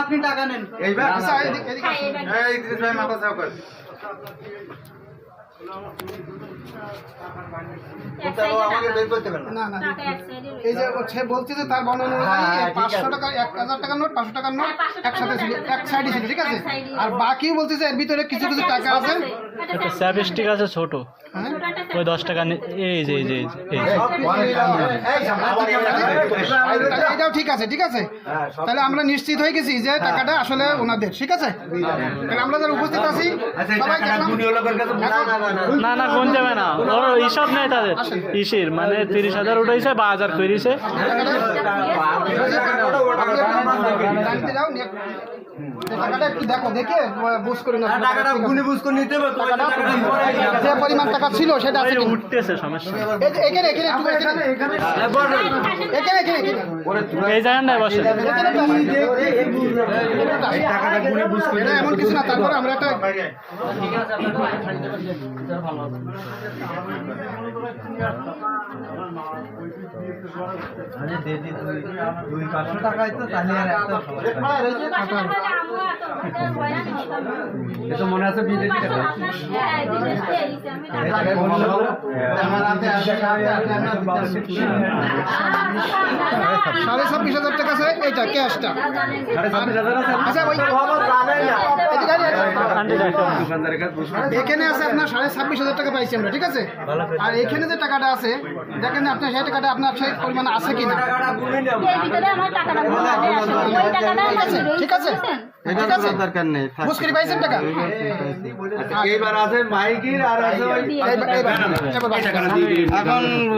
আপনি টাকা নেন এইবার আচ্ছা এদিকে এই ইদ্রিস ভাই মাথা চাপ কর আমাকে বের করতে পারবেন না না এই যে সে বলছে যে তার বর্ণনা অনুযায়ী 500 টাকা 1000 টাকার নোট 500 টাকার নোট একসাথে ছিল এক সাইডে ছিল ঠিক আছে আর বাকিও বলছে যে এর ভিতরে কিছু কিছু টাকা আছে একটা স্যাপস্টিক আছে ছোট ওই 10 টাকা এই যে এটাও ঠিক আছে তাহলে আমরা নিশ্চিত হয়ে গেছি যে টাকাটা আসলে ওনাদের ঠিক আছে তাহলে আমরা যারা উপস্থিত আছি সবাই না না কোন যাবে না ওর হিসাব নেই তাদের ইসির মানে 30,000 উঠাইছে বা 1000 কইরিছে টাকাটা একটু দেখো দেখে বুঝ করে না টাকাটা গুনে বুঝ করে নিতে হবে যে পরিমাণ টাকা ছিল সেটা আছে উঠতেছে সমস্যা এখানে এই জায়গা না বসে টাকাটা গুনে বুঝ করে এমন কিছু না তারপরে আমরা একটা টাকায় তো তাহলে আর একটা এটা মনে আছে বিদেশি টাকা আমার হাতে আছে 26,500 টাকা আছে এইটা ক্যাশটা আচ্ছা ওই এখানে আছে আপনার 26,500 টাকা পাইছি আমরা ঠিক আছে আর এখানে যে টাকাটা আছে দেখেন আপনার সেই টাকাটা আপনার সেই পরিমাণ আছে কিনা ঠিক আছে দরকার নেই বুঝ করে পাইছেন টাকা এইবার আছে মাইকির আর আছে এখন